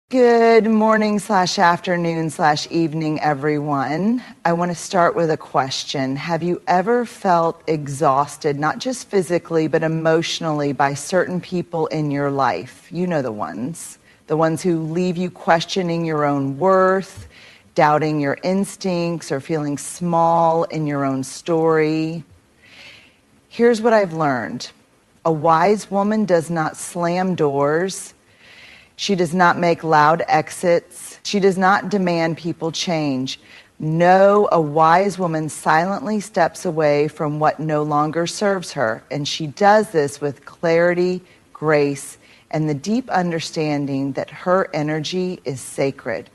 Good morning/afternoon/evening, everyone. I want to start with a question. Have you ever felt exhausted, not just physically, but emotionally by certain people in your life? You know the ones who leave you questioning your own worth, doubting your instincts, or feeling small in your own story. Here's what I've learned. A wise woman does not slam doors. She does not make loud exits. She does not demand people change. No, a wise woman silently steps away from what no longer serves her, and she does this with clarity, grace, and the deep understanding that her energy is sacred.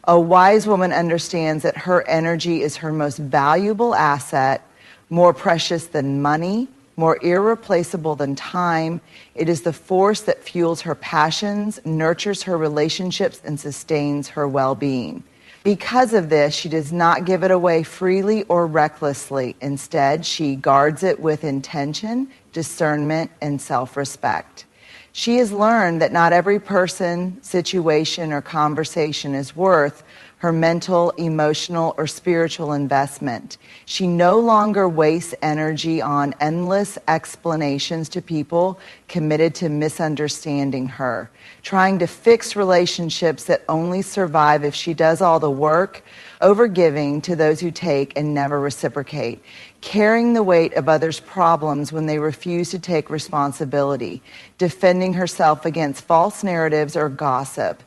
A wise woman understands that her energy is her most valuable asset, more precious than money, more irreplaceable than time. It is the force that fuels her passions, nurtures her relationships, and sustains her well-being. Because of this, she does not give it away freely or recklessly. Instead, she guards it with intention, discernment, and self-respect. She has learned that not every person, situation, or conversation is worth her mental, emotional, or spiritual investment. She no longer wastes energy on endless explanations to people committed to misunderstanding her, trying to fix relationships that only survive if she does all the work, overgiving to those who take and never reciprocate, carrying the weight of others' problems when they refuse to take responsibility, defending herself against false narratives or gossip.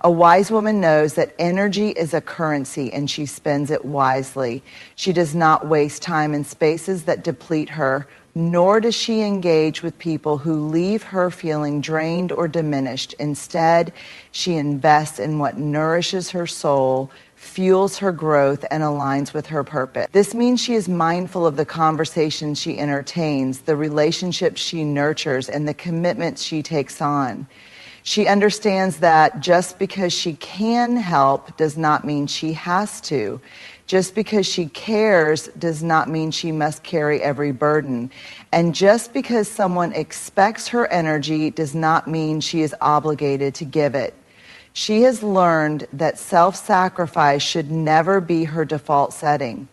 A wise woman knows that energy is a currency and she spends it wisely. She does not waste time in spaces that deplete her, nor does she engage with people who leave her feeling drained or diminished. Instead, she invests in what nourishes her soul, fuels her growth, and aligns with her purpose. This means she is mindful of the conversations she entertains, the relationships she nurtures, and the commitments she takes on. She understands that just because she can help does not mean she has to. Just because she cares does not mean she must carry every burden. And just because someone expects her energy does not mean she is obligated to give it. She has learned that self-sacrifice should never be her default setting.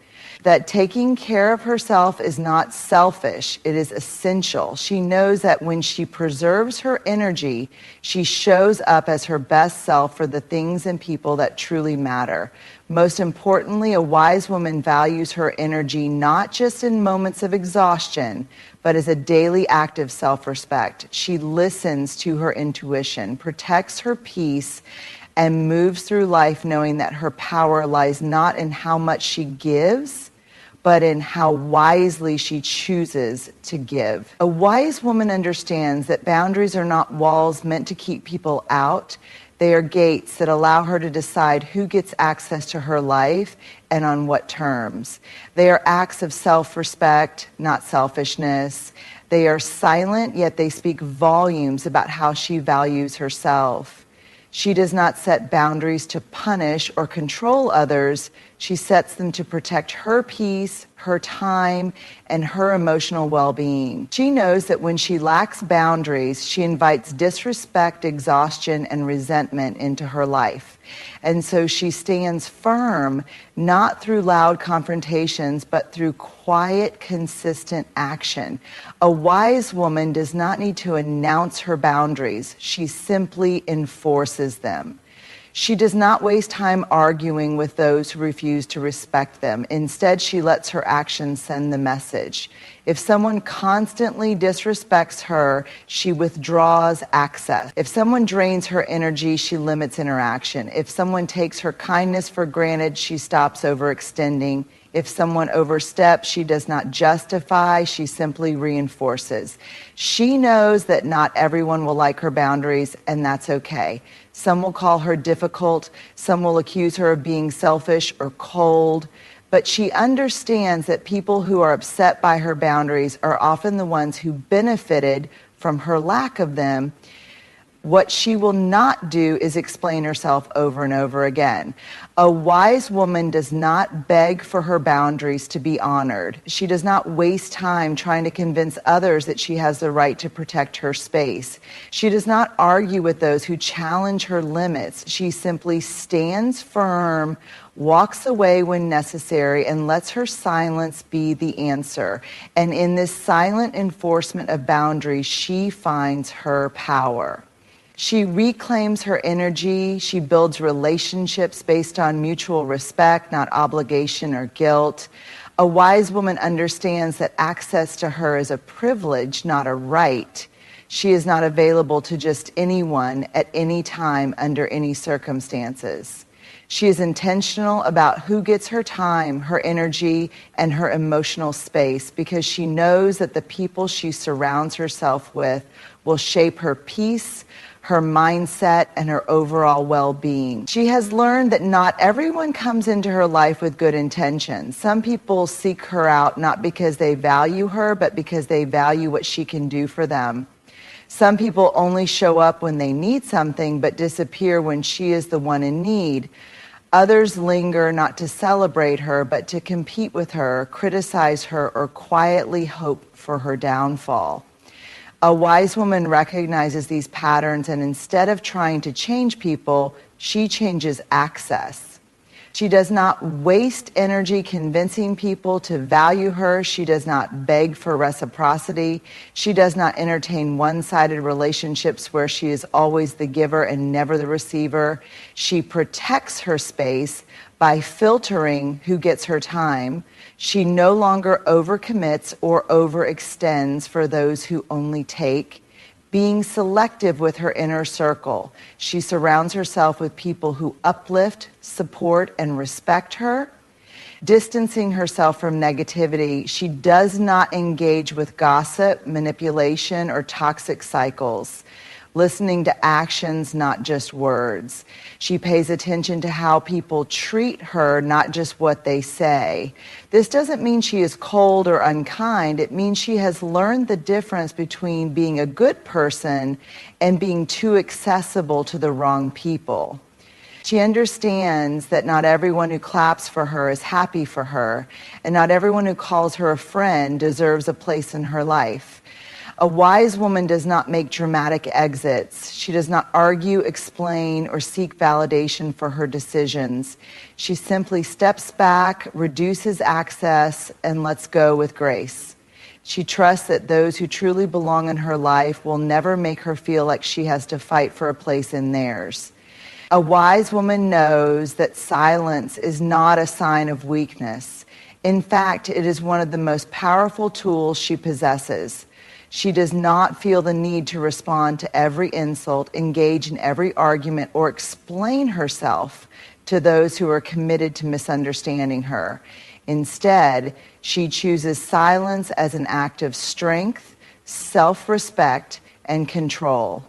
That taking care of herself is not selfish, it is essential. She knows that when she preserves her energy, she shows up as her best self for the things and people that truly matter. Most importantly, a wise woman values her energy not just in moments of exhaustion, but as a daily act of self-respect. She listens to her intuition, protects her peace, and moves through life knowing that her power lies not in how much she gives, but in how wisely she chooses to give. A wise woman understands that boundaries are not walls meant to keep people out. They are gates that allow her to decide who gets access to her life and on what terms. They are acts of self-respect, not selfishness. They are silent, yet they speak volumes about how she values herself. She does not set boundaries to punish or control others. She sets them to protect her peace, her time, and her emotional well-being. She knows that when she lacks boundaries, she invites disrespect, exhaustion, and resentment into her life. And so she stands firm, not through loud confrontations, but through quiet, consistent action. A wise woman does not need to announce her boundaries. She simply enforces them. She does not waste time arguing with those who refuse to respect them. Instead, she lets her actions send the message. If someone constantly disrespects her, she withdraws access. If someone drains her energy, she limits interaction. If someone takes her kindness for granted, she stops overextending. If someone oversteps, she does not justify, she simply reinforces. She knows that not everyone will like her boundaries, and that's okay. Some will call her difficult, some will accuse her of being selfish or cold, but she understands that people who are upset by her boundaries are often the ones who benefited from her lack of them. What she will not do is explain herself over and over again. A wise woman does not beg for her boundaries to be honored. She does not waste time trying to convince others that she has the right to protect her space. She does not argue with those who challenge her limits. She simply stands firm, walks away when necessary, and lets her silence be the answer. And in this silent enforcement of boundaries, she finds her power. She reclaims her energy. She builds relationships based on mutual respect, not obligation or guilt. A wise woman understands that access to her is a privilege, not a right. She is not available to just anyone at any time under any circumstances. She is intentional about who gets her time, her energy, and her emotional space because she knows that the people she surrounds herself with will shape her peace, her mindset, and her overall well-being. She has learned that not everyone comes into her life with good intentions. Some people seek her out not because they value her, but because they value what she can do for them. Some people only show up when they need something, but disappear when she is the one in need. Others linger not to celebrate her, but to compete with her, criticize her, or quietly hope for her downfall. A wise woman recognizes these patterns, and instead of trying to change people, she changes access. She does not waste energy convincing people to value her. She does not beg for reciprocity. She does not entertain one-sided relationships where she is always the giver and never the receiver. She protects her space by filtering who gets her time. She no longer overcommits or overextends for those who only take. Being selective with her inner circle, she surrounds herself with people who uplift, support, and respect her. Distancing herself from negativity, she does not engage with gossip, manipulation, or toxic cycles. Listening to actions, not just words. She pays attention to how people treat her, not just what they say. This doesn't mean she is cold or unkind. It means she has learned the difference between being a good person and being too accessible to the wrong people. She understands that not everyone who claps for her is happy for her, and not everyone who calls her a friend deserves a place in her life. A wise woman does not make dramatic exits. She does not argue, explain, or seek validation for her decisions. She simply steps back, reduces access, and lets go with grace. She trusts that those who truly belong in her life will never make her feel like she has to fight for a place in theirs. A wise woman knows that silence is not a sign of weakness. In fact, it is one of the most powerful tools she possesses. She does not feel the need to respond to every insult, engage in every argument, or explain herself to those who are committed to misunderstanding her. Instead, she chooses silence as an act of strength, self-respect, and control.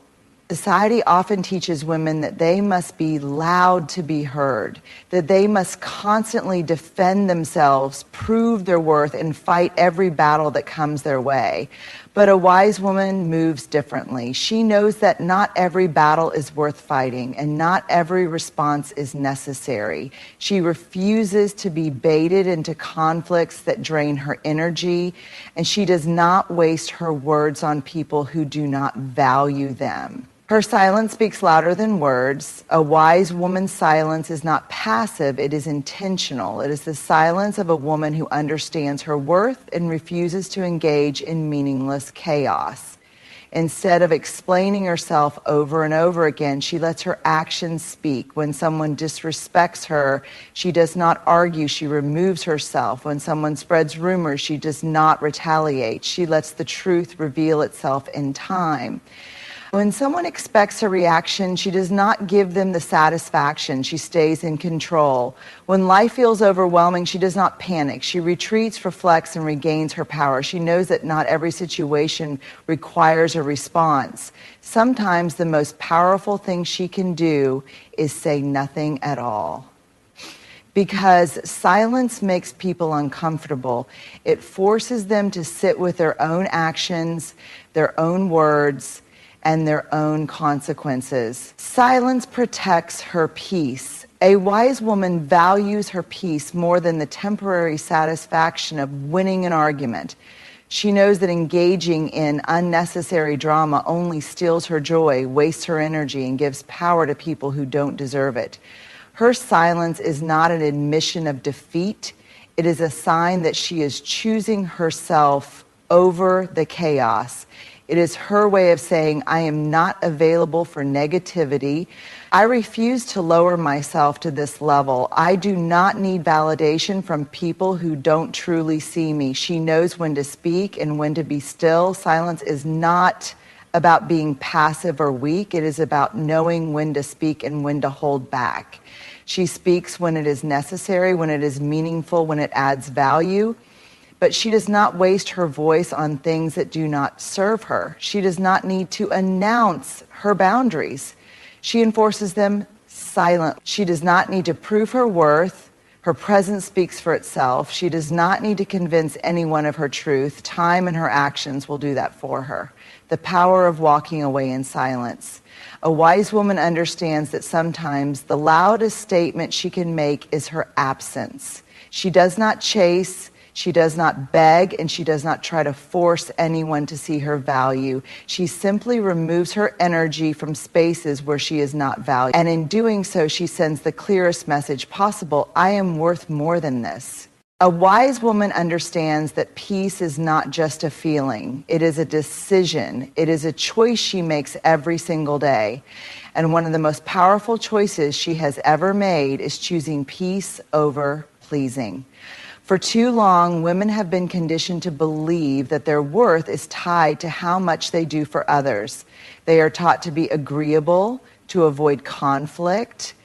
Society often teaches women that they must be loud to be heard, that they must constantly defend themselves, prove their worth, and fight every battle that comes their way. But a wise woman moves differently. She knows that not every battle is worth fighting, and not every response is necessary. She refuses to be baited into conflicts that drain her energy, and she does not waste her words on people who do not value them. Her silence speaks louder than words. A wise woman's silence is not passive, it is intentional. It is the silence of a woman who understands her worth and refuses to engage in meaningless chaos. Instead of explaining herself over and over again, she lets her actions speak. When someone disrespects her, she does not argue, she removes herself. When someone spreads rumors, she does not retaliate. She lets the truth reveal itself in time. When someone expects a reaction, she does not give them the satisfaction. She stays in control. When life feels overwhelming, she does not panic. She retreats, reflects, and regains her power. She knows that not every situation requires a response. Sometimes the most powerful thing she can do is say nothing at all. Because silence makes people uncomfortable. It forces them to sit with their own actions, their own words, and their own consequences. Silence protects her peace. A wise woman values her peace more than the temporary satisfaction of winning an argument. She knows that engaging in unnecessary drama only steals her joy, wastes her energy, and gives power to people who don't deserve it. Her silence is not an admission of defeat. It is a sign that she is choosing herself over the chaos. It is her way of saying, I am not available for negativity. I refuse to lower myself to this level. I do not need validation from people who don't truly see me. She knows when to speak and when to be still. Silence is not about being passive or weak. It is about knowing when to speak and when to hold back. She speaks when it is necessary, when it is meaningful, when it adds value. But she does not waste her voice on things that do not serve her. She does not need to announce her boundaries. She enforces them silently. She does not need to prove her worth. Her presence speaks for itself. She does not need to convince anyone of her truth. Time and her actions will do that for her. The power of walking away in silence. A wise woman understands that sometimes the loudest statement she can make is her absence. She does not chase. She does not beg, and she does not try to force anyone to see her value. She simply removes her energy from spaces where she is not valued. And in doing so, she sends the clearest message possible: I am worth more than this. A wise woman understands that peace is not just a feeling. It is a decision. It is a choice she makes every single day. And one of the most powerful choices she has ever made is choosing peace over pleasing. For too long, women have been conditioned to believe that their worth is tied to how much they do for others. They are taught to be agreeable, to avoid conflict,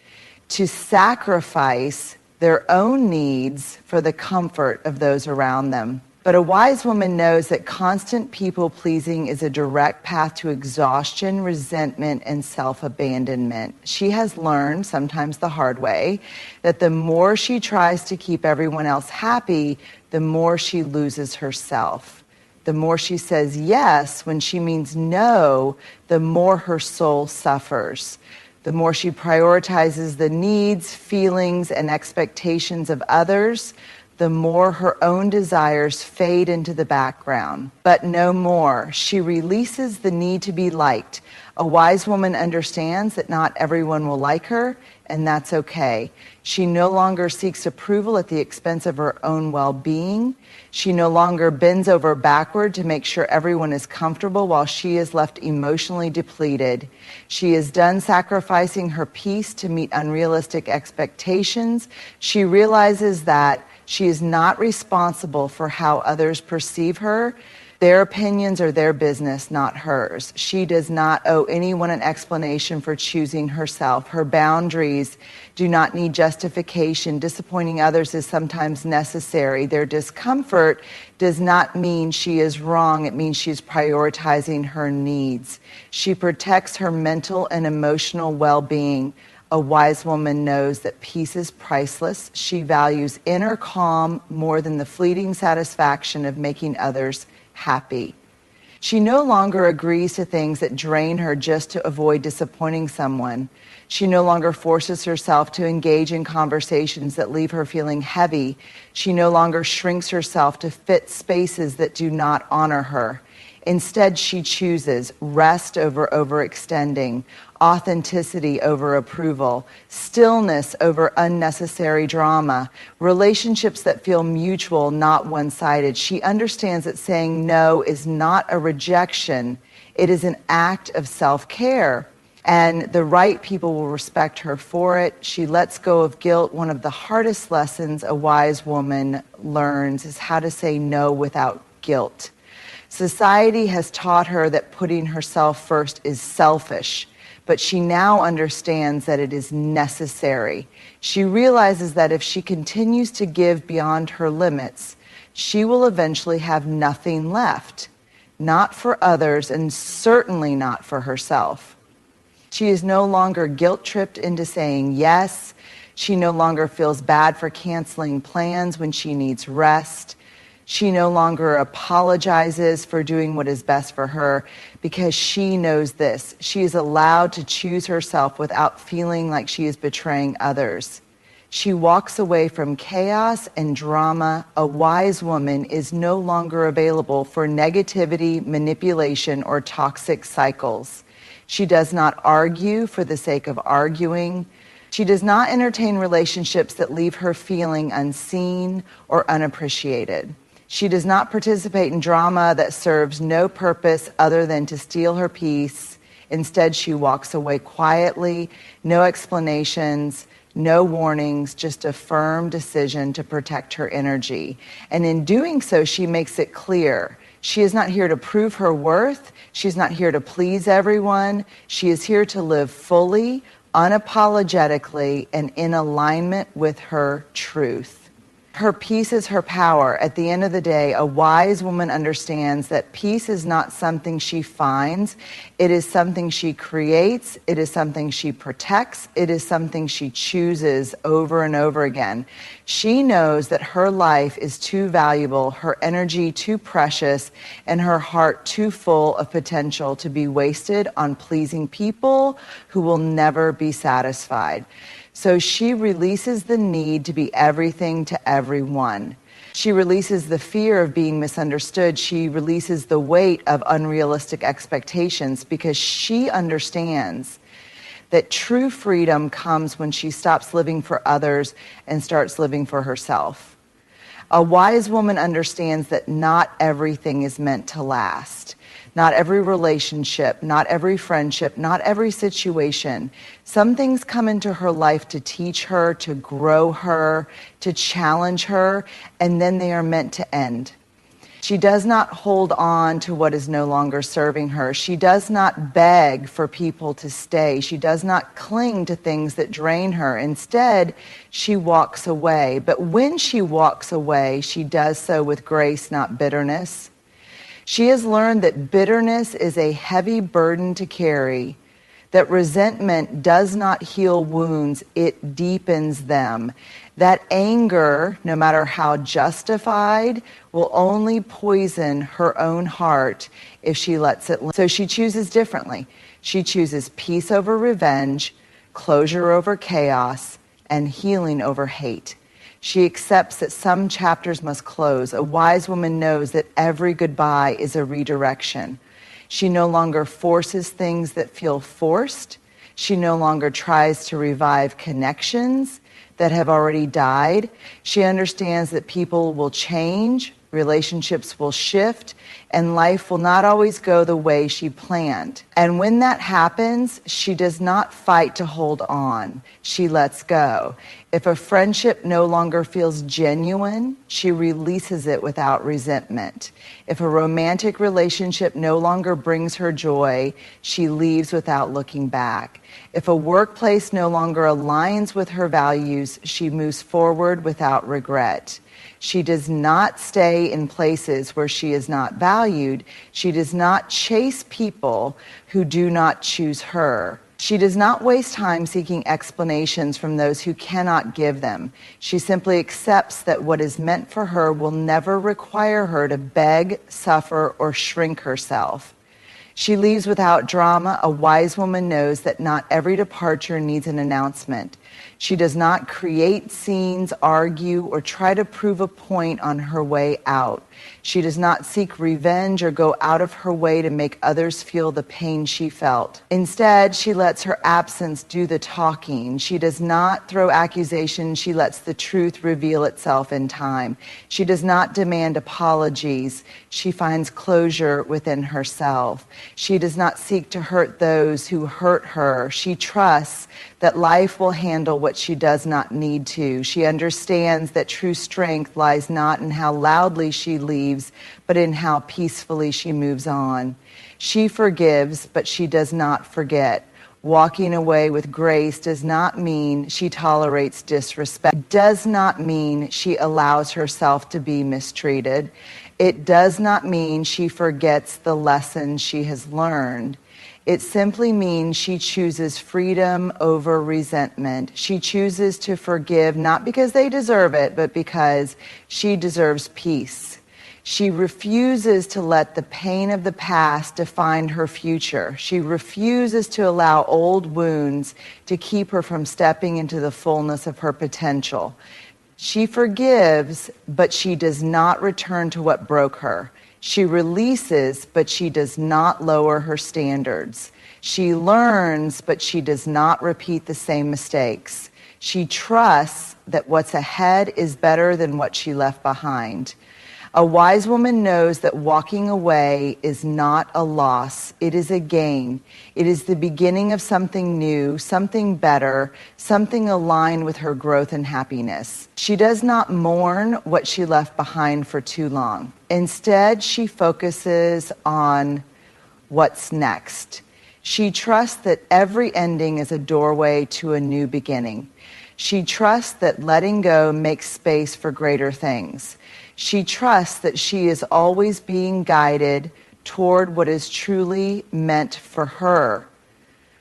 to sacrifice their own needs for the comfort of those around them. But a wise woman knows that constant people-pleasing is a direct path to exhaustion, resentment, and self-abandonment. She has learned, sometimes the hard way, that the more she tries to keep everyone else happy, the more she loses herself. The more she says yes when she means no, the more her soul suffers. The more she prioritizes the needs, feelings, and expectations of others, the more her own desires fade into the background. But no more. She releases the need to be liked. A wise woman understands that not everyone will like her, and that's okay. She no longer seeks approval at the expense of her own well-being. She no longer bends over backward to make sure everyone is comfortable while she is left emotionally depleted. She is done sacrificing her peace to meet unrealistic expectations. She realizes that she is not responsible for how others perceive her. Their opinions are their business, not hers. She does not owe anyone an explanation for choosing herself. Her boundaries do not need justification. Disappointing others is sometimes necessary. Their discomfort does not mean she is wrong. It means she's prioritizing her needs. She protects her mental and emotional well-being. A wise woman knows that peace is priceless. She values inner calm more than the fleeting satisfaction of making others happy. She no longer agrees to things that drain her just to avoid disappointing someone. She no longer forces herself to engage in conversations that leave her feeling heavy. She no longer shrinks herself to fit spaces that do not honor her. Instead, she chooses rest over overextending, authenticity over approval, stillness over unnecessary drama, relationships that feel mutual, not one-sided. She understands that saying no is not a rejection. It is an act of self-care, and the right people will respect her for it. She lets go of guilt. One of the hardest lessons a wise woman learns is how to say no without guilt. Society has taught her that putting herself first is selfish, but she now understands that it is necessary. She realizes that if she continues to give beyond her limits, she will eventually have nothing left, not for others and certainly not for herself. She is no longer guilt-tripped into saying yes. She no longer feels bad for canceling plans when she needs rest. She no longer apologizes for doing what is best for her because she knows this. She is allowed to choose herself without feeling like she is betraying others. She walks away from chaos and drama. A wise woman is no longer available for negativity, manipulation, or toxic cycles. She does not argue for the sake of arguing. She does not entertain relationships that leave her feeling unseen or unappreciated. She does not participate in drama that serves no purpose other than to steal her peace. Instead, she walks away quietly, no explanations, no warnings, just a firm decision to protect her energy. And in doing so, she makes it clear. She is not here to prove her worth. She's not here to please everyone. She is here to live fully, unapologetically, and in alignment with her truth. Her peace is her power. At the end of the day, a wise woman understands that peace is not something she finds. It is something she creates. It is something she protects. It is something she chooses over and over again. She knows that her life is too valuable, her energy too precious, and her heart too full of potential to be wasted on pleasing people who will never be satisfied. So she releases the need to be everything to everyone. She releases the fear of being misunderstood. She releases the weight of unrealistic expectations because she understands that true freedom comes when she stops living for others and starts living for herself. A wise woman understands that not everything is meant to last. Not every relationship, not every friendship, not every situation. Some things come into her life to teach her, to grow her, to challenge her, and then they are meant to end. She does not hold on to what is no longer serving her. She does not beg for people to stay. She does not cling to things that drain her. Instead, she walks away. But when she walks away, she does so with grace, not bitterness. She has learned that bitterness is a heavy burden to carry, that resentment does not heal wounds, it deepens them. That anger, no matter how justified, will only poison her own heart if she lets it. So she chooses differently. She chooses peace over revenge, closure over chaos, and healing over hate. She accepts that some chapters must close. A wise woman knows that every goodbye is a redirection. She no longer forces things that feel forced. She no longer tries to revive connections that have already died. She understands that people will change, relationships will shift, and life will not always go the way she planned. And when that happens, she does not fight to hold on. She lets go. If a friendship no longer feels genuine, she releases it without resentment. If a romantic relationship no longer brings her joy, she leaves without looking back. If a workplace no longer aligns with her values, she moves forward without regret. She does not stay in places where she is not valued. She does not chase people who do not choose her. She does not waste time seeking explanations from those who cannot give them. She simply accepts that what is meant for her will never require her to beg, suffer, or shrink herself. She leaves without drama. A wise woman knows that not every departure needs an announcement. She does not create scenes, argue, or try to prove a point on her way out. She does not seek revenge or go out of her way to make others feel the pain she felt. Instead, she lets her absence do the talking. She does not throw accusations. She lets the truth reveal itself in time. She does not demand apologies. She finds closure within herself. She does not seek to hurt those who hurt her. She trusts that life will handle what she does not need to. She understands that true strength lies not in how loudly she leaves, but in how peacefully she moves on. She forgives, but she does not forget. Walking away with grace does not mean she tolerates disrespect. It does not mean she allows herself to be mistreated. It does not mean she forgets the lessons she has learned. It simply means she chooses freedom over resentment. She chooses to forgive not because they deserve it, but because she deserves peace. She refuses to let the pain of the past define her future. She refuses to allow old wounds to keep her from stepping into the fullness of her potential. She forgives, but she does not return to what broke her. She releases, but she does not lower her standards. She learns, but she does not repeat the same mistakes. She trusts that what's ahead is better than what she left behind. A wise woman knows that walking away is not a loss, it is a gain. It is the beginning of something new, something better, something aligned with her growth and happiness. She does not mourn what she left behind for too long. Instead, she focuses on what's next. She trusts that every ending is a doorway to a new beginning. She trusts that letting go makes space for greater things. She trusts that she is always being guided toward what is truly meant for her.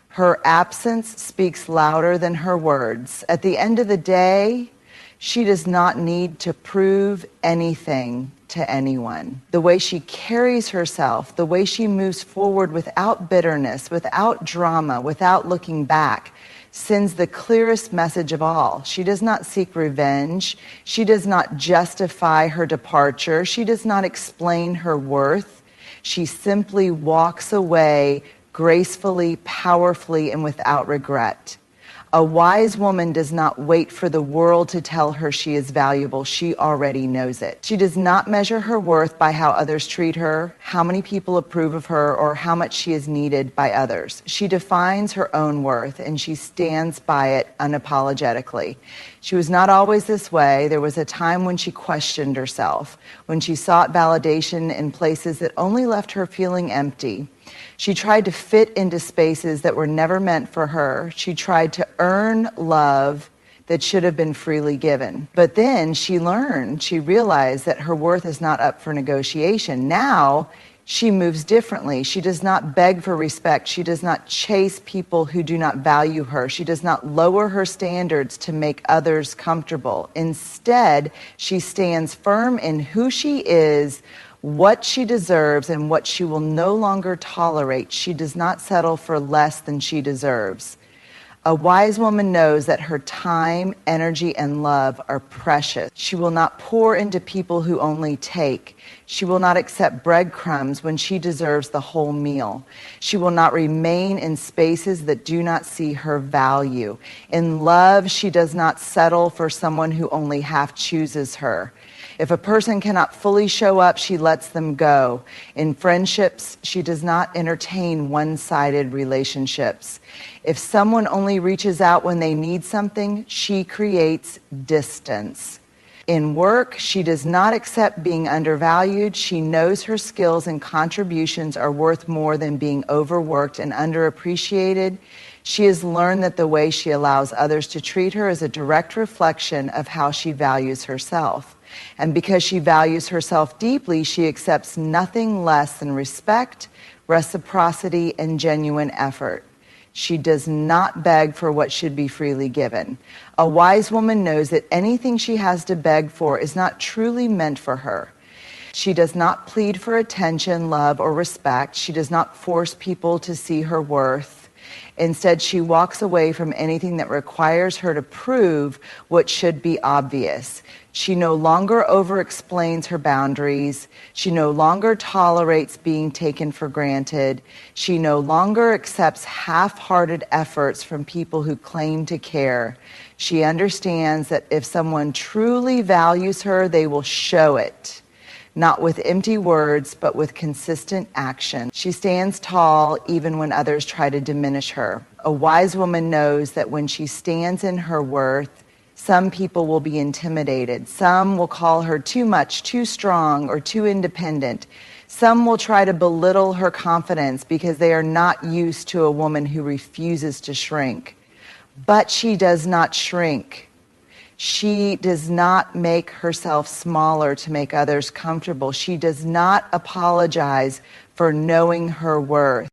Her absence speaks louder than her words. At the end of the day, she does not need to prove anything to anyone. The way she carries herself, the way she moves forward without bitterness, without drama, without looking back, sends the clearest message of all. She does not seek revenge. She does not justify her departure. She does not explain her worth. She simply walks away gracefully, powerfully, and without regret. A wise woman does not wait for the world to tell her she is valuable. She already knows it. She does not measure her worth by how others treat her, how many people approve of her, or how much she is needed by others. She defines her own worth, and she stands by it unapologetically. She was not always this way. There was a time when she questioned herself, when she sought validation in places that only left her feeling empty. She tried to fit into spaces that were never meant for her. She tried to earn love that should have been freely given. But then she learned, she realized that her worth is not up for negotiation. Now she moves differently. She does not beg for respect. She does not chase people who do not value her. She does not lower her standards to make others comfortable. Instead, she stands firm in who she is, what she deserves, and what she will no longer tolerate. She does not settle for less than she deserves. A wise woman knows that her time, energy, and love are precious. She will not pour into people who only take. She will not accept breadcrumbs when she deserves the whole meal. She will not remain in spaces that do not see her value. In love, she does not settle for someone who only half chooses her. If a person cannot fully show up, she lets them go. In friendships, she does not entertain one-sided relationships. If someone only reaches out when they need something, she creates distance. In work, she does not accept being undervalued. She knows her skills and contributions are worth more than being overworked and underappreciated. She has learned that the way she allows others to treat her is a direct reflection of how she values herself. And because she values herself deeply, she accepts nothing less than respect, reciprocity, and genuine effort. She does not beg for what should be freely given. A wise woman knows that anything she has to beg for is not truly meant for her. She does not plead for attention, love, or respect. She does not force people to see her worth. Instead, she walks away from anything that requires her to prove what should be obvious. She no longer over-explains her boundaries. She no longer tolerates being taken for granted. She no longer accepts half-hearted efforts from people who claim to care. She understands that if someone truly values her, they will show it. Not with empty words, but with consistent action. She stands tall even when others try to diminish her. A wise woman knows that when she stands in her worth, some people will be intimidated. Some will call her too much, too strong, or too independent. Some will try to belittle her confidence because they are not used to a woman who refuses to shrink. But she does not shrink. She does not make herself smaller to make others comfortable. She does not apologize for knowing her worth.